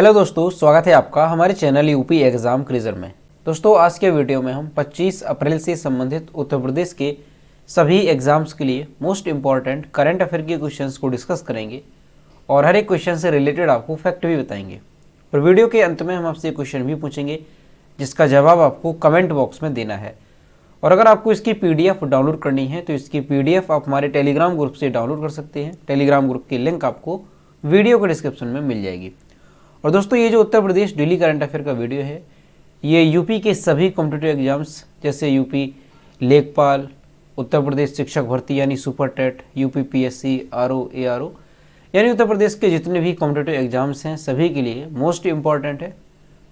Hello दोस्तों, स्वागत है आपका हमारे चैनल यूपी एग्जाम क्रिजर में। दोस्तों, आज के वीडियो में हम 25 अप्रैल से संबंधित उत्तर प्रदेश के सभी एग्जाम्स के लिए मोस्ट इंपॉर्टेंट करंट अफेयर के क्वेश्चंस को डिस्कस करेंगे और हर एक क्वेश्चन से रिलेटेड आपको फैक्ट भी बताएंगे। और वीडियो के अंत में हम आपसे क्वेश्चन भी पूछेंगे जिसका जवाब आपको कमेंट बॉक्स में देना है। और अगर आपको इसकी PDF डाउनलोड करनी है तो इसकी PDF आप हमारे टेलीग्राम ग्रुप से डाउनलोड कर सकते हैं। टेलीग्राम ग्रुप की लिंक आपको वीडियो के डिस्क्रिप्शन में मिल जाएगी। और दोस्तों, ये जो Uttar Pradesh daily current affair का वीडियो है, ये यूपी के सभी कॉम्पिटिटिव एग्जाम्स जैसे यूपी लेखपाल, उत्तर प्रदेश शिक्षक भर्ती यानी super TET, UP PSC, RO, ARO यानी उत्तर प्रदेश के जितने भी कॉम्पिटिटिव एग्जाम्स हैं सभी के लिए मोस्ट इंपॉर्टेंट है।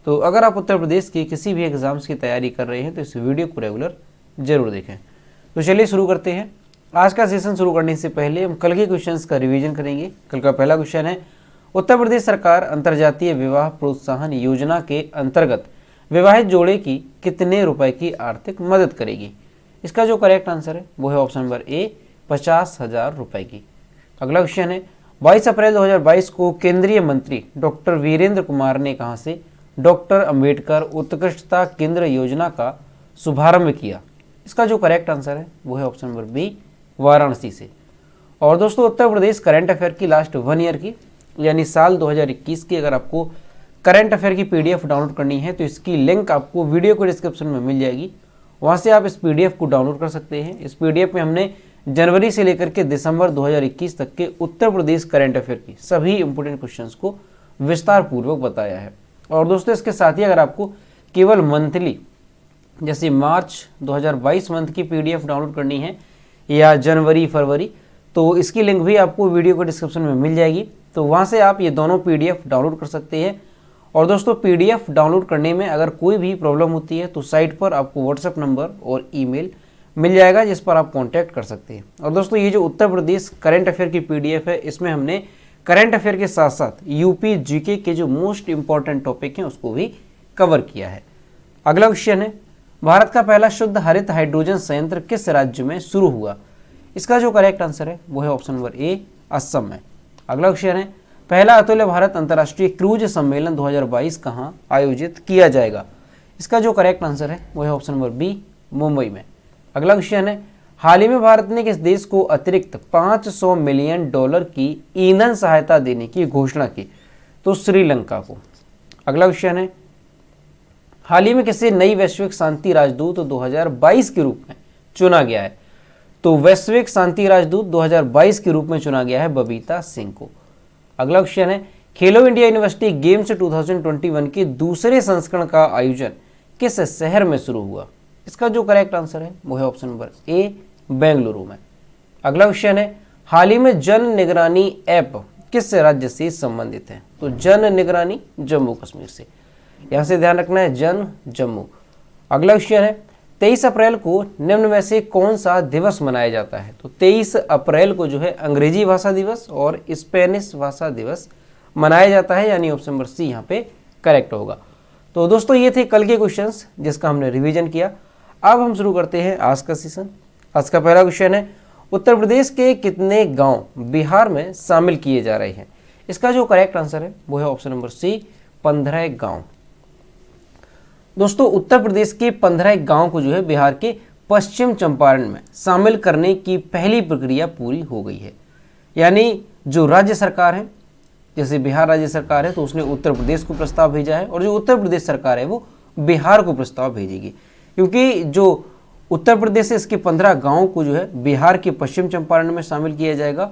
तो अगर आप उत्तर प्रदेश की किसी भी एग्जाम्स की तैयारी कर रहे हैं तो इस वीडियो को रेगुलर जरूर देखें। तो चलिए शुरू करते हैं। आज का सेशन शुरू करने से पहले हम कल के क्वेश्चंस का रिवीजन करेंगे। कल का पहला क्वेश्चन है, उत्तर प्रदेश सरकार अंतर्जातीय विवाह प्रोत्साहन योजना के अंतर्गत विवाहित जोड़े की कितने रुपए की आर्थिक मदद करेगी। इसका जो करेक्ट आंसर है वो है ऑप्शन नंबर ए, 50,000 रुपए की। अगला क्वेश्चन है, 22 अप्रैल 2022 को केंद्रीय मंत्री डॉक्टर वीरेंद्र कुमार ने कहां से डॉक्टर अंबेडकर उत्कृष्टता केंद्र योजना का शुभारंभ किया। इसका जो करेक्ट आंसर है वो है ऑप्शन नंबर बी, वाराणसी से। और दोस्तों, उत्तर प्रदेश करंट अफेयर की लास्ट 1 ईयर की यानी साल 2021 की अगर आपको करंट अफेयर की PDF डाउनलोड करनी है तो इसकी लिंक आपको वीडियो के डिस्क्रिप्शन में मिल जाएगी। वहां से आप इस PDF को डाउनलोड कर सकते हैं। इस PDF में हमने जनवरी से लेकर के दिसंबर 2021 तक के उत्तर प्रदेश करंट अफेयर की सभी इंपोर्टेंट क्वेश्चंस को विस्तार पूर्वक बताया है। और दोस्तों, इसके साथ ही अगर आपको केवल मंथली जैसे मार्च 2022 मंथ की PDF डाउनलोड करनी है या जनवरी फरवरी, तो इसकी लिंक भी आपको वीडियो के डिस्क्रिप्शन में मिल जाएगी। तो वहाँ से आप ये दोनों PDF डाउनलोड कर सकते हैं। और दोस्तों, PDF डाउनलोड करने में अगर कोई भी प्रॉब्लम होती है तो साइट पर आपको WhatsApp नंबर और ईमेल मिल जाएगा जिस पर आप कांटेक्ट कर सकते हैं। और दोस्तों, ये जो उत्तर प्रदेश करंट अफेयर की PDF है, इसमें हमने करंट अफेयर के साथ साथ यूपी GK के जो मोस्ट इंपॉर्टेंट टॉपिक हैं उसको भी कवर किया है। अगला क्वेश्चन है, भारत का पहला शुद्ध हरित हाइड्रोजन संयंत्र किस राज्य में शुरू हुआ। इसका जो करेक्ट आंसर है वो है ऑप्शन नंबर ए, असम में। अगला क्वेश्चन है, पहला अतुल्य भारत अंतर्राष्ट्रीय क्रूज सम्मेलन 2022 कहां आयोजित किया जाएगा। इसका जो करेक्ट आंसर है वो है ऑप्शन नंबर बी, मुंबई में। अगला क्वेश्चन है, हाल ही में भारत ने किस देश को अतिरिक्त $500 मिलियन की ईंधन सहायता देने की घोषणा की। तो श्रीलंका को। अगला क्वेश्चन है, हाल ही में किसे नई वैश्विक शांति राजदूत 2022 के रूप में चुना गया है। तो वैश्विक शांति राजदूत 2022 के रूप में चुना गया है बबीता सिंह को। अगला क्वेश्चन है, खेलो इंडिया यूनिवर्सिटी गेम्स 2021 के दूसरे संस्करण का आयोजन किस शहर में शुरू हुआ। इसका जो करेक्ट आंसर है वो है ऑप्शन नंबर ए, बेंगलुरु में। अगला क्वेश्चन है, हाल ही में जन निगरानी ऐप किस राज्य से संबंधित है। तो जन निगरानी जम्मू कश्मीर से। यहां से ध्यान रखना है, जन जम्मू। अगला क्वेश्चन है, 23 अप्रैल को निम्न में से कौन सा दिवस मनाया जाता है। तो 23 अप्रैल को जो है अंग्रेजी भाषा दिवस और स्पेनिश भाषा दिवस मनाया जाता है, यानी ऑप्शन नंबर सी यहाँ पे करेक्ट होगा। तो दोस्तों, ये थे कल के क्वेश्चंस जिसका हमने रिवीजन किया। अब हम शुरू करते हैं आज का सेशन। आज का पहला क्वेश्चन है, उत्तर प्रदेश के कितने गाँव बिहार में शामिल किए जा रहे हैं। इसका जो करेक्ट आंसर है वो है ऑप्शन नंबर सी, 15 गाँव। दोस्तों, उत्तर प्रदेश के 15 गांव को जो है बिहार के पश्चिम चंपारण में शामिल करने की पहली प्रक्रिया पूरी हो गई है। यानी जो राज्य सरकार है, जैसे बिहार राज्य सरकार है तो उसने उत्तर प्रदेश को प्रस्ताव भेजा है और जो उत्तर प्रदेश सरकार है वो बिहार को प्रस्ताव भेजेगी। क्योंकि जो उत्तर प्रदेश है इसके 15 गाँव को जो है बिहार के पश्चिम चंपारण में शामिल किया जाएगा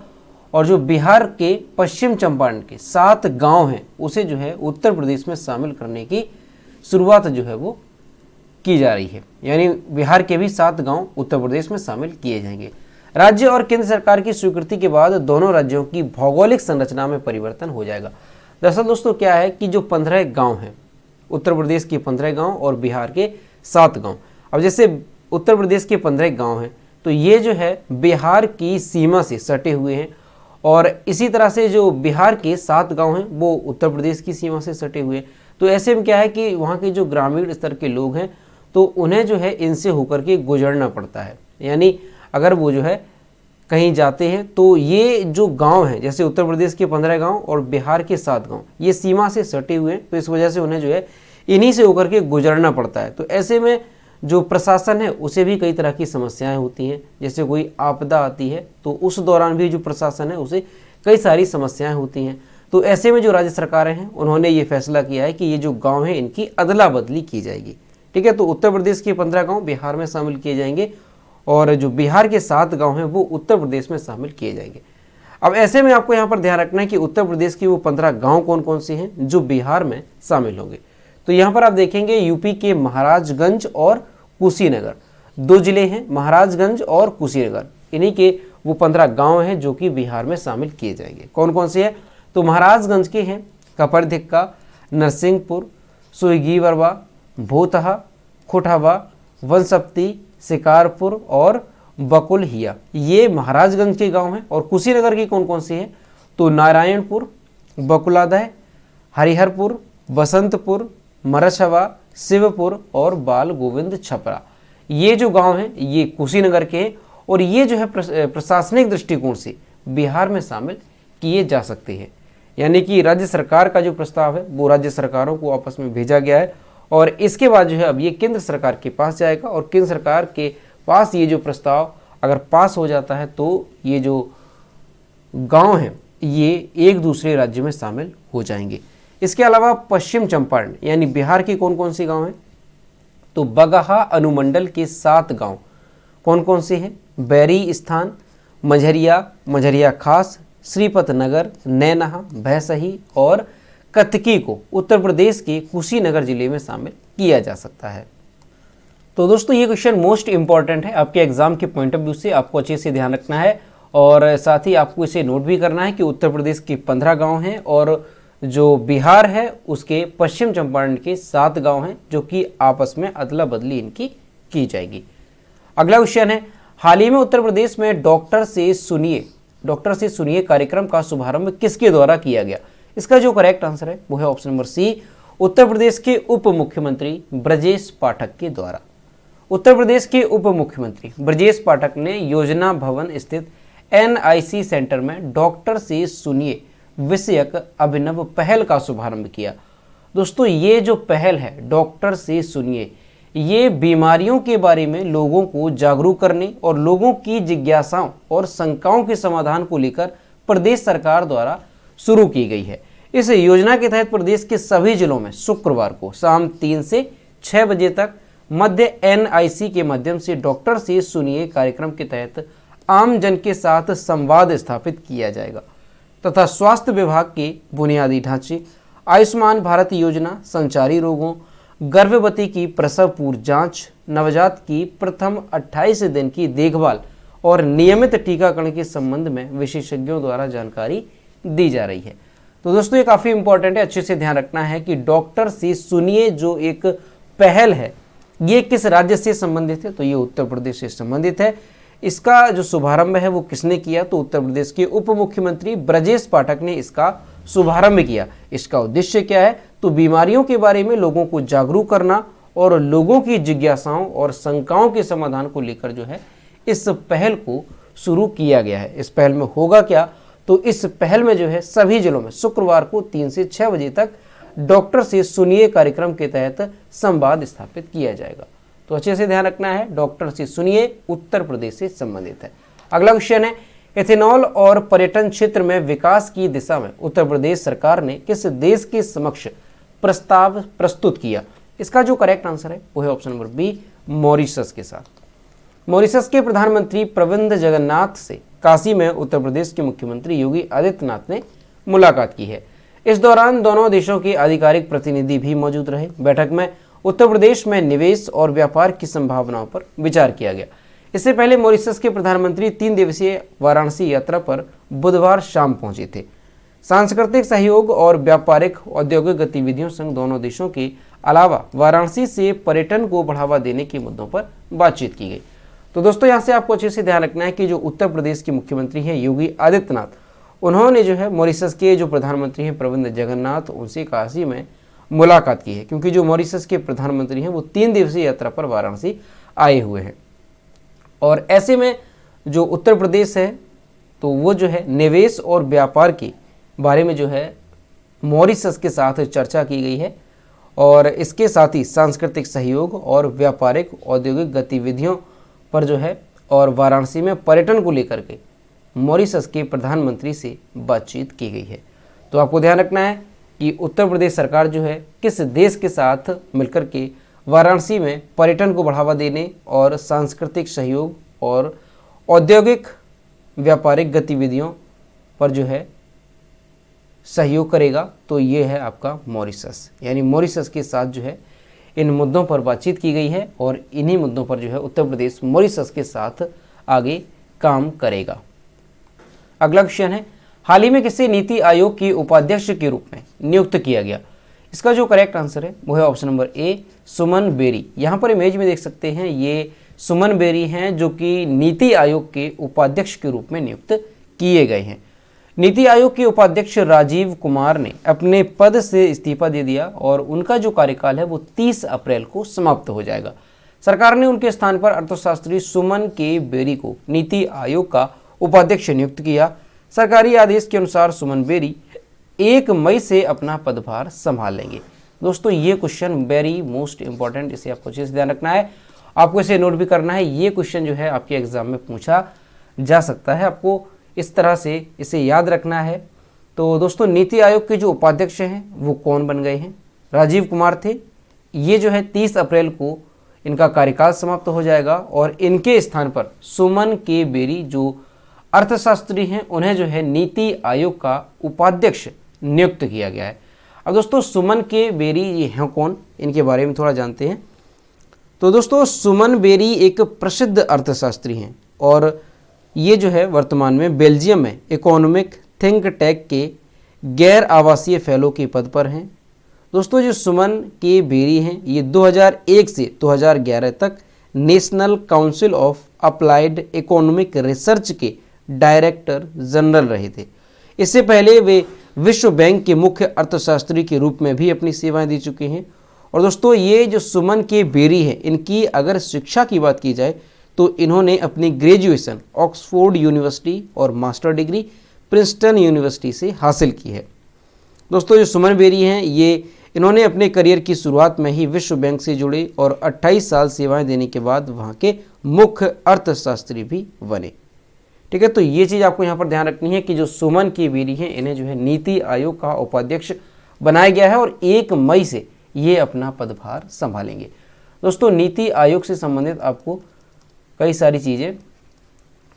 और जो बिहार के पश्चिम चंपारण के 7 गाँव हैं उसे जो है उत्तर प्रदेश में शामिल करने की शुरुआत जो है वो की जा रही है। यानी बिहार के भी 7 गांव उत्तर प्रदेश में शामिल किए जाएंगे। राज्य और केंद्र सरकार की स्वीकृति के बाद दोनों राज्यों की भौगोलिक संरचना में परिवर्तन हो जाएगा। दरअसल दोस्तों, क्या है कि जो 15 गांव हैं, उत्तर प्रदेश के 15 गांव और बिहार के 7 गांव, अब जैसे उत्तर प्रदेश के 15 गांव हैं तो ये जो है बिहार की सीमा से सटे हुए हैं और इसी तरह से जो बिहार के 7 गाँव हैं वो उत्तर प्रदेश की सीमा से सटे हुए हैं। तो ऐसे में क्या है कि वहाँ के जो ग्रामीण स्तर के लोग हैं तो उन्हें जो है इनसे होकर के गुजरना पड़ता है। यानी अगर वो जो है कहीं जाते हैं तो ये जो गांव हैं, जैसे उत्तर प्रदेश के 15 गांव और बिहार के 7 गांव, ये सीमा से सटे हुए हैं, तो इस वजह से उन्हें जो है इन्हीं से होकर के गुजरना पड़ता है। तो ऐसे में जो प्रशासन है उसे भी कई तरह की समस्याएं होती हैं, जैसे कोई आपदा आती है तो उस दौरान भी जो प्रशासन है उसे कई सारी समस्याएं होती हैं। तो ऐसे में जो राज्य सरकारें हैं उन्होंने ये फैसला किया है कि ये जो गाँव हैं इनकी अदला बदली की जाएगी। ठीक है, तो उत्तर प्रदेश के 15 गाँव बिहार में शामिल किए जाएंगे और जो बिहार के 7 गांव हैं वो उत्तर प्रदेश में शामिल किए जाएंगे। अब ऐसे में आपको यहाँ पर ध्यान रखना है कि उत्तर प्रदेश की वो 15 गांव कौन कौन से हैं जो बिहार में शामिल होंगे। तो यहाँ पर आप देखेंगे यूपी के महाराजगंज और कुशीनगर 2 जिले हैं, महाराजगंज और कुशीनगर, इन्हीं के वो 15 गाँव हैं जो कि बिहार में शामिल किए जाएंगे। कौन कौन से हैं? तो महाराजगंज के हैं कपरधिक्का, नरसिंहपुर, सुईगीवरवा, भोतहा, खुटहवा, वनसप्ती, शिकारपुर और बकुलहिया, ये महाराजगंज के गांव हैं। और कुशीनगर की कौन कौन सी है? तो नारायणपुर, बकुलादह, हरिहरपुर, बसंतपुर, मरछवा, शिवपुर और बाल गोविंद छपरा, ये जो गांव हैं ये कुशीनगर के हैं और ये जो है प्रशासनिक दृष्टिकोण से बिहार में शामिल किए जा सकते हैं। यानी कि राज्य सरकार का जो प्रस्ताव है वो राज्य सरकारों को आपस में भेजा गया है और इसके बाद जो है अब ये केंद्र सरकार के पास जाएगा और केंद्र सरकार के पास ये जो प्रस्ताव अगर पास हो जाता है तो ये जो गांव हैं ये एक दूसरे राज्य में शामिल हो जाएंगे। इसके अलावा पश्चिम चंपारण यानी बिहार के कौन कौन से गांव हैं? तो बगहा अनुमंडल के 7 गांव कौन कौन से हैं? बैरी स्थान, मझरिया, मझरिया खास, श्रीपत नगर, नैनहा, भैंसही और कतकी को उत्तर प्रदेश के कुशीनगर जिले में शामिल किया जा सकता है। तो दोस्तों ये क्वेश्चन मोस्ट इंपॉर्टेंट है, आपके एग्जाम के पॉइंट ऑफ व्यू से आपको अच्छे से ध्यान रखना है और साथ ही आपको इसे नोट भी करना है कि उत्तर प्रदेश के 15 गांव हैं और जो बिहार है उसके पश्चिम चंपारण के 7 गांव हैं जो कि आपस में अदला बदली इनकी की जाएगी। अगला क्वेश्चन है, हाल ही में उत्तर प्रदेश में डॉक्टर से सुनिए कार्यक्रम का शुभारंभ किसके द्वारा किया गया? इसका जो करेक्ट आंसर है वो है option number C, Uttar Pradesh के उप मुख्यमंत्री ब्रजेश पाठक के द्वारा। उत्तर प्रदेश के उप मुख्यमंत्री ब्रजेश पाठक ने योजना भवन स्थित NIC सेंटर में डॉक्टर से सुनिए विषयक अभिनव पहल का शुभारंभ किया। दोस्तों ये जो पहल है डॉक्टर से सुनिए, ये बीमारियों के बारे में लोगों को जागरूक करने और लोगों की जिज्ञासाओं और शंकाओं के समाधान को लेकर प्रदेश सरकार द्वारा शुरू की गई है। इस योजना के तहत प्रदेश के सभी जिलों में शुक्रवार को शाम 3 से 6 बजे तक मध्य NIC के माध्यम से डॉक्टर से सुनिए कार्यक्रम के तहत आम जन के साथ संवाद स्थापित किया जाएगा तथा स्वास्थ्य विभाग के बुनियादी ढांचे, आयुष्मान भारत योजना, संचारी रोगों, गर्भवती की प्रसव पूर्व जांच, नवजात की प्रथम 28 दिन की देखभाल और नियमित टीकाकरण के संबंध में विशेषज्ञों द्वारा जानकारी दी जा रही है। तो दोस्तों ये काफ़ी इंपॉर्टेंट है, अच्छे से ध्यान रखना है कि डॉक्टर से सुनिए जो एक पहल है ये किस राज्य से संबंधित है? तो ये उत्तर प्रदेश से संबंधित है। इसका जो शुभारंभ है वो किसने किया? तो उत्तर प्रदेश के उप मुख्यमंत्री ब्रजेश पाठक ने इसका शुभारंभ किया। इसका उद्देश्य क्या है? तो बीमारियों के बारे में लोगों को जागरूक करना और लोगों की जिज्ञासाओं और शंकाओं के समाधान को लेकर जो है इस पहल को शुरू किया गया है। इस पहल में होगा क्या? तो इस पहल में जो है सभी जिलों में शुक्रवार को 3 से 6 बजे तक डॉक्टर से सुनिए कार्यक्रम के तहत संवाद स्थापित किया जाएगा। तो अच्छे से ध्यान रखना है, डॉक्टर से सुनिए उत्तर प्रदेश से संबंधित है। अगला क्वेश्चन है, एथेनॉल और पर्यटन क्षेत्र में विकास की दिशा में उत्तर प्रदेश सरकार ने किस देश के समक्ष प्रस्ताव प्रस्तुत किया? इसका जो करेक्ट आंसर है वो है ऑप्शन नंबर बी, मॉरिशस के साथ। मॉरिशस के प्रधानमंत्री प्रविंद जगन्नाथ से काशी में उत्तर प्रदेश के मुख्यमंत्री योगी आदित्यनाथ ने मुलाकात की है। इस दौरान दोनों देशों के आधिकारिक प्रतिनिधि भी मौजूद रहे। बैठक में उत्तर प्रदेश में निवेश और व्यापार की संभावनाओं पर विचार किया गया। इससे पहले मॉरिशस के प्रधानमंत्री 3 दिवसीय वाराणसी यात्रा पर बुधवार शाम पहुंचे थे। सांस्कृतिक सहयोग और व्यापारिक औद्योगिक गतिविधियों संग दोनों देशों के अलावा वाराणसी से पर्यटन को बढ़ावा देने के मुद्दों पर बातचीत की गई। तो दोस्तों यहाँ से आपको अच्छे से ध्यान रखना है कि जो उत्तर प्रदेश के मुख्यमंत्री हैं योगी आदित्यनाथ, उन्होंने जो है मॉरिशस के जो प्रधानमंत्री हैं प्रविंद जगन्नाथ, उनसे काशी में मुलाकात की है, क्योंकि जो मॉरिशस के प्रधानमंत्री हैं वो 3 दिवसीय यात्रा पर वाराणसी आए हुए हैं। और ऐसे में जो उत्तर प्रदेश है तो वो जो है निवेश और व्यापार के बारे में जो है मॉरिशस के साथ चर्चा की गई है, और इसके साथ ही सांस्कृतिक सहयोग और व्यापारिक औद्योगिक गतिविधियों पर जो है और वाराणसी में पर्यटन को लेकर के मॉरिशस के प्रधानमंत्री से बातचीत की गई है। तो आपको ध्यान रखना है कि उत्तर प्रदेश सरकार जो है किस देश के साथ मिलकर के वाराणसी में पर्यटन को बढ़ावा देने और सांस्कृतिक सहयोग और औद्योगिक व्यापारिक गतिविधियों पर जो है सहयोग करेगा। तो ये है आपका मॉरिशस, यानी मॉरिशस के साथ जो है इन मुद्दों पर बातचीत की गई है और इन्हीं मुद्दों पर जो है उत्तर प्रदेश मॉरिशस के साथ आगे काम करेगा। अगला क्वेश्चन है, हाल ही में किसे नीति आयोग के उपाध्यक्ष के रूप में नियुक्त किया गया? इसका जो करेक्ट आंसर है वो है option number A, Suman Bery. यहाँ पर इमेज में देख सकते हैं ये सुमन बेरी हैं जो कि नीति आयोग के उपाध्यक्ष के रूप में नियुक्त किए गए हैं। नीति आयोग के उपाध्यक्ष राजीव कुमार ने अपने पद से इस्तीफा दे दिया और उनका जो कार्यकाल है वो 30 अप्रैल को समाप्त हो जाएगा। सरकार ने उनके स्थान पर अर्थशास्त्री सुमन के बेरी को नीति आयोग का उपाध्यक्ष नियुक्त किया। सरकारी आदेश के अनुसार सुमन बेरी 1 मई से अपना पदभार संभाल लेंगे। दोस्तों ये क्वेश्चन वेरी मोस्ट इंपॉर्टेंट, इसे आपको अच्छे से ध्यान रखना है, आपको इसे नोट भी करना है। ये क्वेश्चन जो है आपके एग्जाम में पूछा जा सकता है, आपको इस तरह से इसे याद रखना है। तो दोस्तों नीति आयोग के जो उपाध्यक्ष हैं वो कौन बन गए हैं? राजीव कुमार थे। ये जो है 30 अप्रैल को इनका कार्यकाल समाप्त हो जाएगा और इनके स्थान पर सुमन के बेरी जो अर्थशास्त्री हैं उन्हें जो है नीति आयोग का उपाध्यक्ष नियुक्त किया गया है। अब दोस्तों सुमन के बेरी ये हैं कौन, इनके बारे में थोड़ा जानते हैं। तो दोस्तों सुमन बेरी एक प्रसिद्ध अर्थशास्त्री हैं और ये जो है वर्तमान में बेल्जियम में इकोनॉमिक थिंक टैंक के गैर आवासीय फेलो के पद पर हैं। दोस्तों जो सुमन के बेरी हैं ये 2001 से 2011 तक national council of applied economic research के डायरेक्टर जनरल रहे थे। इससे पहले वे विश्व बैंक के मुख्य अर्थशास्त्री के रूप में भी अपनी सेवाएं दे चुके हैं। और दोस्तों ये जो सुमन के बेरी हैं इनकी अगर शिक्षा की बात की जाए तो इन्होंने अपनी ग्रेजुएशन ऑक्सफोर्ड यूनिवर्सिटी और मास्टर डिग्री प्रिंसटन यूनिवर्सिटी से हासिल की है। दोस्तों जो सुमन बेरी हैं ये इन्होंने अपने करियर की शुरुआत में ही विश्व बैंक से जुड़े और 28 साल सेवाएं देने के बाद वहाँ के मुख्य अर्थशास्त्री भी बने। ठीक है, तो ये चीज़ आपको यहाँ पर ध्यान रखनी है कि जो सुमन की बेरी हैं इन्हें जो है नीति आयोग का उपाध्यक्ष बनाया गया है और 1 मई से ये अपना पदभार संभालेंगे। दोस्तों नीति आयोग से संबंधित आपको कई सारी चीज़ें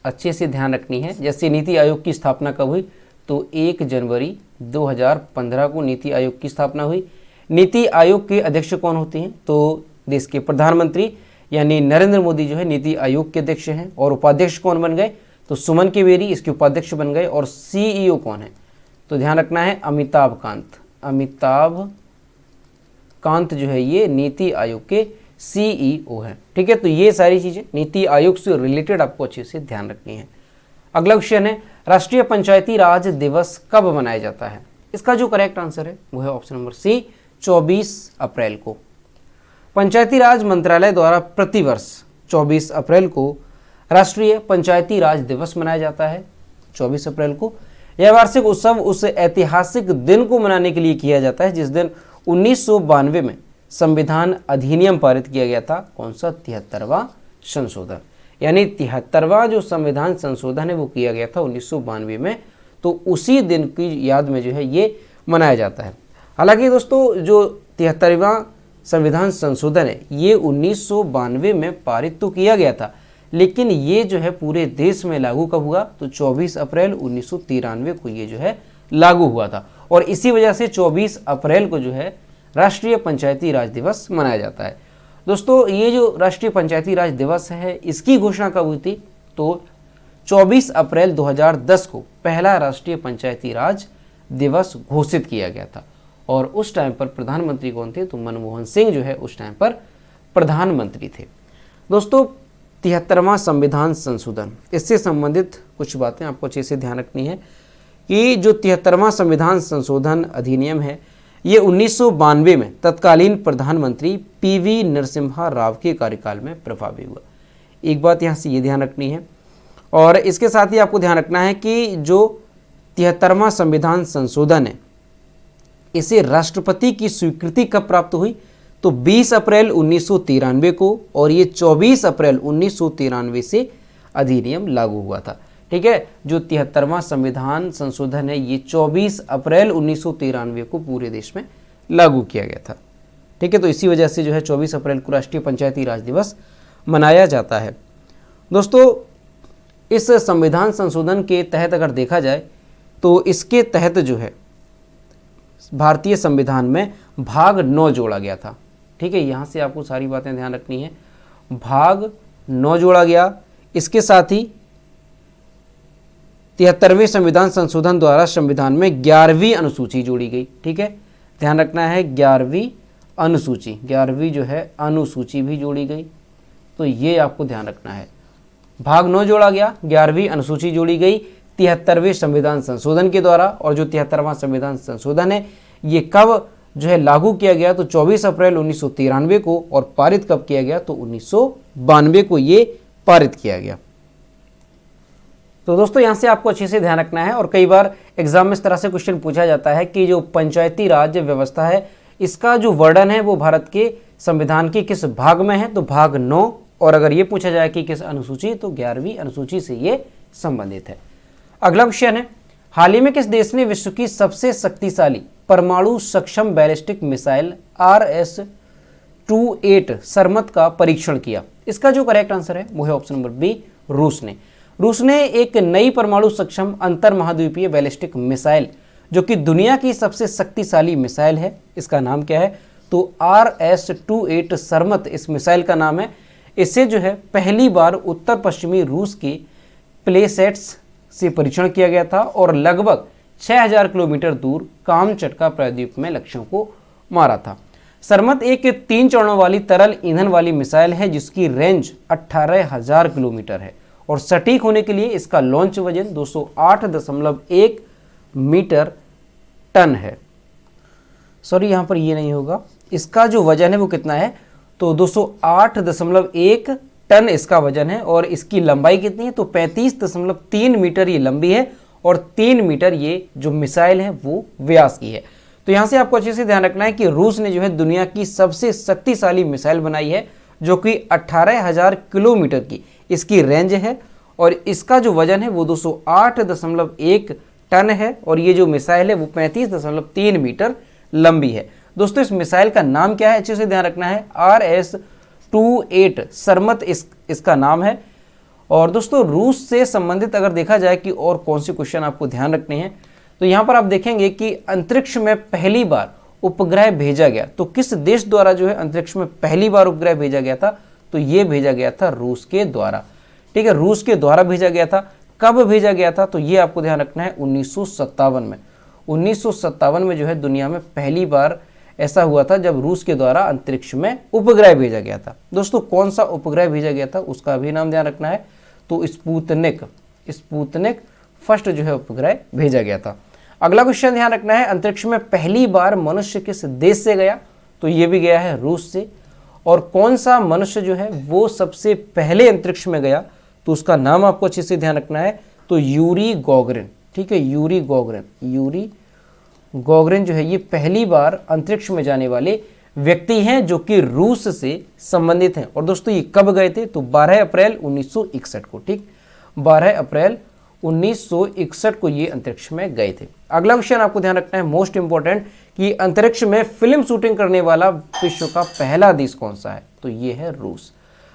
अच्छे से ध्यान रखनी है। जैसे नीति आयोग की स्थापना कब हुई? तो 1 जनवरी 2015 को नीति आयोग की स्थापना हुई। नीति आयोग के अध्यक्ष कौन होते हैं? तो देश के प्रधानमंत्री यानी नरेंद्र मोदी जो है नीति आयोग के अध्यक्ष हैं। और उपाध्यक्ष कौन बन गए? तो सुमन के बेरी इसके उपाध्यक्ष बन गए। और सीईओ कौन है? तो ध्यान रखना है अमिताभ कांत। अमिताभ कांत जो है ये नीति आयोग के सीईओ है। ठीक है, तो ये सारी चीजें नीति आयोग से रिलेटेड आपको अच्छे से ध्यान रखनी है। अगला क्वेश्चन है, राष्ट्रीय पंचायती राज दिवस कब मनाया जाता है? इसका जो करेक्ट आंसर है वो है ऑप्शन नंबर सी, 24 अप्रैल को। पंचायती राज मंत्रालय द्वारा प्रतिवर्ष 24 अप्रैल को राष्ट्रीय पंचायती राज दिवस मनाया जाता है। 24 अप्रैल को यह वार्षिक उत्सव उस ऐतिहासिक दिन को मनाने के लिए किया जाता है जिस दिन 1992 में संविधान अधिनियम पारित किया गया था। कौन सा? 73वां संशोधन, यानी 73वां जो संविधान संशोधन है वो किया गया था 1992 में। तो उसी दिन की याद में जो है ये मनाया जाता है। हालांकि दोस्तों जो 73वां संविधान संशोधन है ये 1992 में पारित तो किया गया था, लेकिन ये जो है पूरे देश में लागू कब हुआ? तो 24 अप्रैल 1993 को ये जो है लागू हुआ था। और इसी वजह से 24 अप्रैल को जो है राष्ट्रीय पंचायती राज दिवस मनाया जाता है। दोस्तों ये जो राष्ट्रीय पंचायती राज दिवस है इसकी घोषणा कब हुई थी? तो 24 अप्रैल 2010 को पहला राष्ट्रीय पंचायती राज दिवस घोषित किया गया था। और उस टाइम पर प्रधानमंत्री कौन थे? तो मनमोहन सिंह जो है उस टाइम पर प्रधानमंत्री थे। दोस्तों 73वां संविधान संशोधन, इससे संबंधित कुछ बातें आपको अच्छे से ध्यान रखनी है कि जो 73वां संविधान संशोधन अधिनियम है ये 1992 में तत्कालीन प्रधानमंत्री पीवी नरसिम्हा राव के कार्यकाल में प्रभावी हुआ। एक बात यहाँ से ये ध्यान रखनी है, और इसके साथ ही आपको ध्यान रखना है कि जो 73वां संविधान संशोधन है, इसे राष्ट्रपति की स्वीकृति कब प्राप्त हुई? तो 20 अप्रैल 1993 को, और ये 24 अप्रैल 1993 से अधिनियम लागू हुआ था। ठीक है, जो 73वां संविधान संशोधन है ये 24 अप्रैल 1993 को पूरे देश में लागू किया गया था। ठीक है, तो इसी वजह से जो है 24 अप्रैल को राष्ट्रीय पंचायती राज दिवस मनाया जाता है। दोस्तों, इस संविधान संशोधन के तहत अगर देखा जाए तो इसके तहत जो है भारतीय संविधान में भाग 9 जोड़ा गया था। ठीक है, यहाँ से आपको सारी बातें ध्यान रखनी है। भाग 9 जोड़ा गया। इसके साथ ही 73वें संविधान संशोधन द्वारा संविधान में 11वीं अनुसूची जोड़ी गई। ठीक है, ध्यान रखना है 11वीं अनुसूची, 11वीं जो है अनुसूची भी जोड़ी गई। तो ये आपको ध्यान रखना है, भाग 9 जोड़ा गया, 11वीं अनुसूची जोड़ी गई 73वें संविधान संशोधन के द्वारा। और जो 73वां संविधान संशोधन है ये कब जो है लागू किया गया? तो 24 अप्रैल 1993 को। और पारित कब किया गया? तो 1992 को ये पारित किया गया। तो दोस्तों, यहाँ से आपको अच्छे से ध्यान रखना है। और कई बार एग्जाम में इस तरह से क्वेश्चन पूछा जाता है कि जो पंचायती राज व्यवस्था है इसका जो वर्णन है वो भारत के संविधान के किस भाग में है? तो भाग 9। और अगर ये पूछा जाए कि किस अनुसूची, तो 11वीं अनुसूची से ये संबंधित है। अगला क्वेश्चन है, हाल ही में किस देश ने विश्व की सबसे शक्तिशाली परमाणु सक्षम बैलिस्टिक मिसाइल RS-28 सरमत का परीक्षण किया? इसका जो करेक्ट आंसर है वो है ऑप्शन नंबर बी, रूस ने। रूस ने एक नई परमाणु सक्षम अंतर महाद्वीपीय बैलिस्टिक मिसाइल जो कि दुनिया की सबसे शक्तिशाली मिसाइल है, इसका नाम क्या है? तो RS-28 सरमत इस मिसाइल का नाम है। इसे जो है पहली बार उत्तर पश्चिमी रूस के प्लेसेट्स से परीक्षण किया गया था और लगभग 6000 किलोमीटर दूर कामचटका प्रायद्वीप में लक्ष्यों को मारा था। सरमत एक 3 चरणों वाली तरल ईंधन वाली मिसाइल है जिसकी रेंज 18,000 किलोमीटर है और सटीक होने के लिए इसका लॉन्च वजन 208.1 मीटर टन है। सॉरी, यहाँ पर ये नहीं होगा, इसका जो वजन है वो कितना है? तो 208.1 टन इसका वजन है। और इसकी लंबाई कितनी है? तो 35.3 मीटर ये लंबी है और 3 मीटर ये जो मिसाइल है वो व्यास की है। तो यहाँ से आपको अच्छे से ध्यान रखना है कि रूस ने जो है दुनिया की सबसे शक्तिशाली मिसाइल बनाई है जो कि 18,000 किलोमीटर की इसकी रेंज है और इसका जो वजन है वो 208.1 टन है और ये जो मिसाइल है वो 35.3 मीटर लंबी है। दोस्तों, इस मिसाइल का नाम क्या है? अच्छे से ध्यान रखना है, RS-28 सरमत इसका नाम है। और दोस्तों, रूस से संबंधित अगर देखा जाए कि और कौन से क्वेश्चन आपको ध्यान रखने हैं, तो यहाँ पर आप देखेंगे कि अंतरिक्ष में पहली बार उपग्रह भेजा गया, तो किस देश द्वारा जो है अंतरिक्ष में पहली बार उपग्रह भेजा गया था? तो ये भेजा गया था रूस के द्वारा। ठीक है, रूस के द्वारा भेजा गया था। कब भेजा गया था? तो ये आपको ध्यान रखना है 1957 में। 1957 में जो है दुनिया में पहली बार ऐसा हुआ था जब रूस के द्वारा अंतरिक्ष में उपग्रह भेजा गया था। दोस्तों, कौन सा उपग्रह भेजा गया था उसका भी नाम ध्यान रखना है, तो स्पुतनिक फर्स्ट जो है उपग्रह भेजा गया था। अगला क्वेश्चन ध्यान रखना है, अंतरिक्ष में पहली बार मनुष्य किस देश से गया? तो ये भी गया है रूस से। और कौन सा मनुष्य जो है वो सबसे पहले अंतरिक्ष में गया? तो उसका नाम आपको अच्छे से ध्यान रखना है, तो यूरी गॉगरिन। ठीक है, यूरी गॉगरिन जो है ये पहली बार अंतरिक्ष में जाने वाले व्यक्ति हैं जो कि रूस से संबंधित हैं। और दोस्तों, ये कब गए थे? तो 12 अप्रैल 1961 को। ठीक, 12 अप्रैल 1961 को ये अंतरिक्ष में गए थे। अगला क्वेश्चन आपको ध्यान रखना है, मोस्ट इंपॉर्टेंट, कि अंतरिक्ष में फिल्म शूटिंग करने वाला विश्व का पहला देश कौन सा है? तो ये है रूस,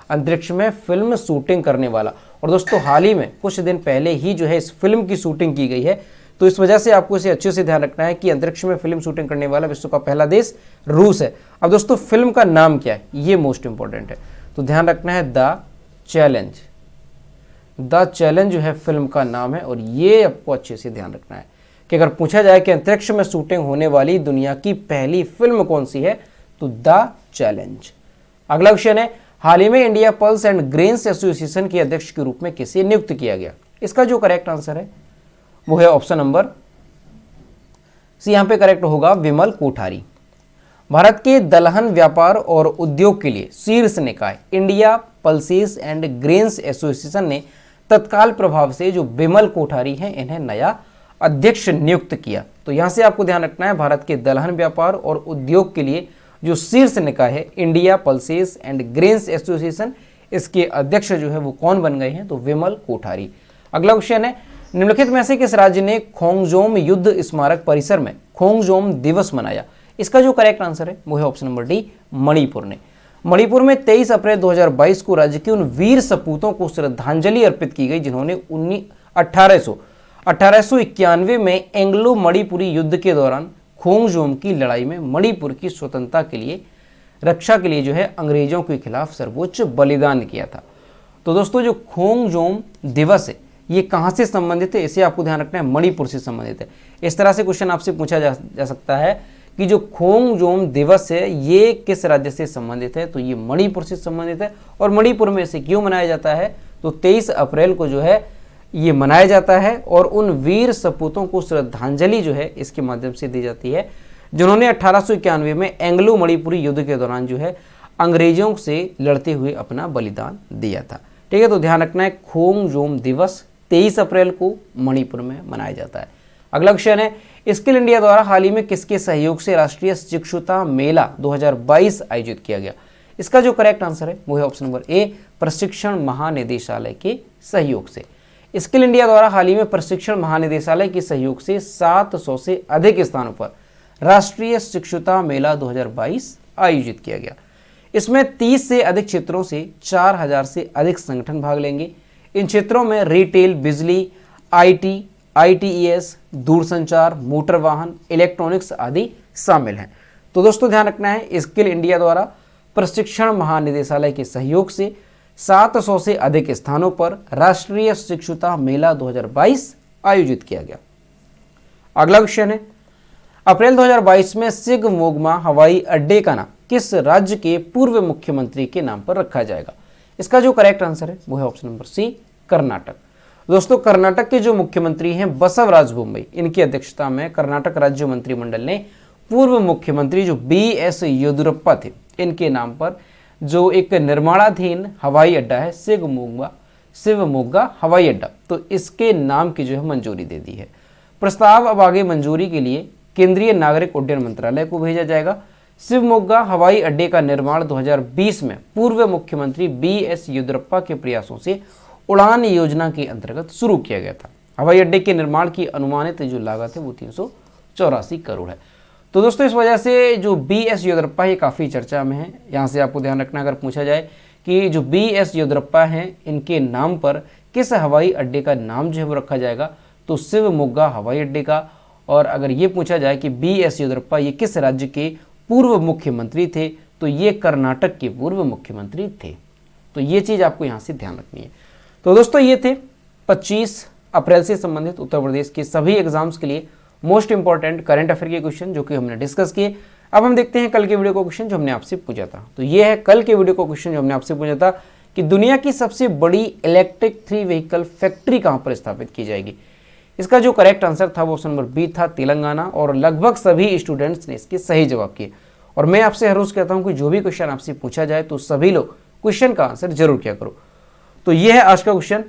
अंतरिक्ष में फिल्म शूटिंग करने वाला। और दोस्तों, हाल ही में कुछ दिन पहले ही जो है इस फिल्म की शूटिंग की गई है, तो इस वजह से आपको इसे अच्छे से ध्यान रखना है कि अंतरिक्ष में फिल्म शूटिंग करने वाला विश्व का पहला देश रूस है। अब दोस्तों, फिल्म का नाम क्या है? ये मोस्ट इंपॉर्टेंट है, तो ध्यान रखना है, द चैलेंज जो है फिल्म का नाम है। और ये आपको अच्छे से ध्यान रखना है कि अगर पूछा जाए कि अंतरिक्ष में शूटिंग होने वाली दुनिया की पहली फिल्म कौन सी है, तो द चैलेंज। अगला क्वेश्चन है, हाल ही में India pulse and grains association के अध्यक्ष के रूप में किसे नियुक्त किया गया? इसका जो करेक्ट आंसर है वो है ऑप्शन नंबर सी, यहां पे करेक्ट होगा विमल कोठारी। भारत के दलहन व्यापार और उद्योग के लिए शीर्ष निकाय India pulses and grains association ने तत्काल प्रभाव से जो बिमल कोठारी हैं इन्हें नया अध्यक्ष नियुक्त किया। तो यहां से आपको ध्यान रखना है, भारत के दलहन व्यापार और उद्योग के लिए जो शीर्ष निकाय है India pulses and grains association, इसके अध्यक्ष जो है वो कौन बन गए हैं, तो विमल कोठारी। अगला क्वेश्चन है, निम्नलिखित में से किस राज्य ने खोंगजोम युद्ध स्मारक परिसर में खोंगजोम दिवस मनाया? इसका जो करेक्ट आंसर है वो है ऑप्शन नंबर डी, मणिपुर ने। मणिपुर में 23 अप्रैल 2022 को राज्य के उन वीर सपूतों को श्रद्धांजलि अर्पित की गई जिन्होंने 1891 में एंग्लो मणिपुरी युद्ध के दौरान खोंगजोम की लड़ाई में मणिपुर की स्वतंत्रता के लिए रक्षा के लिए जो है अंग्रेजों के खिलाफ सर्वोच्च बलिदान किया था। तो दोस्तों जो खोंगजोम दिवस है ये कहाँ से संबंधित है, इसे आपको ध्यान रखना है, मणिपुर से संबंधित है। इस तरह से क्वेश्चन आपसे पूछा जा सकता है कि जो खोंगजोम दिवस है ये किस राज्य से संबंधित है, तो ये मणिपुर से संबंधित है। और मणिपुर में इसे क्यों मनाया जाता है, तो 23 अप्रैल को जो है ये मनाया जाता है और उन वीर सपूतों को श्रद्धांजलि जो है इसके माध्यम से दी जाती है जिन्होंने 1891 में एंग्लो मणिपुरी युद्ध के दौरान जो है अंग्रेजों से लड़ते हुए अपना बलिदान दिया था। ठीक है, तो ध्यान रखना है, खोंगजोम दिवस 23 अप्रैल को मणिपुर में मनाया जाता है। अगला क्वेश्चन है, स्किल इंडिया द्वारा हाल ही में किसके सहयोग से राष्ट्रीय शिक्षुता मेला 2022 आयोजित किया गया? इसका जो करेक्ट आंसर है वो है ऑप्शन नंबर ए, प्रशिक्षण महानिदेशालय के सहयोग से। स्किल इंडिया द्वारा हाल ही में प्रशिक्षण महानिदेशालय के सहयोग से 700 से अधिक स्थानों पर राष्ट्रीय शिक्षुता मेला 2022 आयोजित किया गया। इसमें 30 से अधिक क्षेत्रों से 4000 से अधिक संगठन भाग लेंगे। इन क्षेत्रों में रिटेल, बिजली, आईटी, आईटीईएस, दूरसंचार, मोटर वाहन, इलेक्ट्रॉनिक्स आदि शामिल हैं। तो दोस्तों ध्यान रखना है, स्किल इंडिया द्वारा प्रशिक्षण महानिदेशालय के सहयोग से 700 से अधिक स्थानों पर राष्ट्रीय शिक्षुता मेला 2022 आयोजित किया गया। अगला क्वेश्चन है, अप्रैल 2022 में शिगमोगा हवाई अड्डे का नाम किस राज्य के पूर्व मुख्यमंत्री के नाम पर रखा जाएगा? इसका जो करेक्ट आंसर है वो है ऑप्शन नंबर सी, कर्नाटक। दोस्तों कर्नाटक के जो मुख्यमंत्री हैं बसवराज बोम्मई, इनकी अध्यक्षता में कर्नाटक राज्य मंत्रिमंडल ने पूर्व मुख्यमंत्री जो BS येदियुरप्पा थे इनके नाम पर जो एक निर्माणाधीन हवाई अड्डा है शिवमोगा हवाई अड्डा, तो इसके नाम की जो है मंजूरी दे दी है। प्रस्ताव अब आगे मंजूरी के लिए केंद्रीय नागरिक उड्डयन मंत्रालय को भेजा जाएगा। शिवमोगा हवाई अड्डे का निर्माण 2020 में पूर्व मुख्यमंत्री BS येदियुरप्पा के प्रयासों से उड़ान योजना के अंतर्गत शुरू किया गया था। हवाई अड्डे के निर्माण की अनुमानित जो लागत है वो 384 करोड़ है। तो दोस्तों इस वजह से जो BS येदियुरप्पा ये काफ़ी चर्चा में है। यहाँ से आपको ध्यान रखना, अगर पूछा जाए कि जो BS येदियुरप्पा हैं इनके नाम पर किस हवाई अड्डे का नाम जो है वो रखा जाएगा, तो शिवमोगा हवाई अड्डे का। और अगर ये पूछा जाए कि BS येदियुरप्पा ये किस राज्य के पूर्व मुख्यमंत्री थे, तो ये कर्नाटक के पूर्व मुख्यमंत्री थे। तो ये चीज़ आपको यहाँ से ध्यान रखनी है। तो दोस्तों ये थे 25 अप्रैल से संबंधित उत्तर प्रदेश के सभी एग्जाम्स के लिए मोस्ट इंपॉर्टेंट करंट अफेयर के क्वेश्चन जो कि हमने डिस्कस किए। अब हम देखते हैं कल के वीडियो को क्वेश्चन जो हमने आपसे पूछा था। तो ये है कल के वीडियो को क्वेश्चन जो हमने आपसे पूछा था कि दुनिया की सबसे बड़ी इलेक्ट्रिक 3 व्हीकल फैक्ट्री कहाँ पर स्थापित की जाएगी? इसका जो करेक्ट आंसर था वो ऑप्शन नंबर बी था, तेलंगाना। और लगभग सभी स्टूडेंट्स ने इसके सही जवाब किए। और मैं आपसे हर रोज कहता हूँ कि जो भी क्वेश्चन आपसे पूछा जाए तो सभी लोग क्वेश्चन का आंसर जरूर किया करो। तो ये है आज का क्वेश्चन,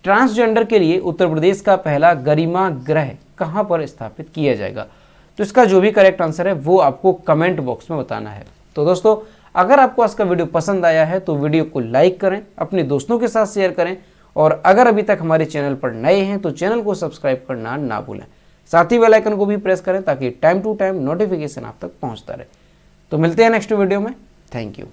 ट्रांसजेंडर के लिए उत्तर प्रदेश का पहला गरिमा गृह कहाँ पर स्थापित किया जाएगा? तो इसका जो भी करेक्ट आंसर है वो आपको कमेंट बॉक्स में बताना है। तो दोस्तों अगर आपको आज का वीडियो पसंद आया है तो वीडियो को लाइक करें, अपने दोस्तों के साथ शेयर करें, और अगर अभी तक हमारे चैनल पर नए हैं तो चैनल को सब्सक्राइब करना ना भूलें। साथ ही बेल आइकन को भी प्रेस करें ताकि टाइम टू टाइम नोटिफिकेशन आप तक पहुंचता रहे। तो मिलते हैं नेक्स्ट वीडियो में। Thank you.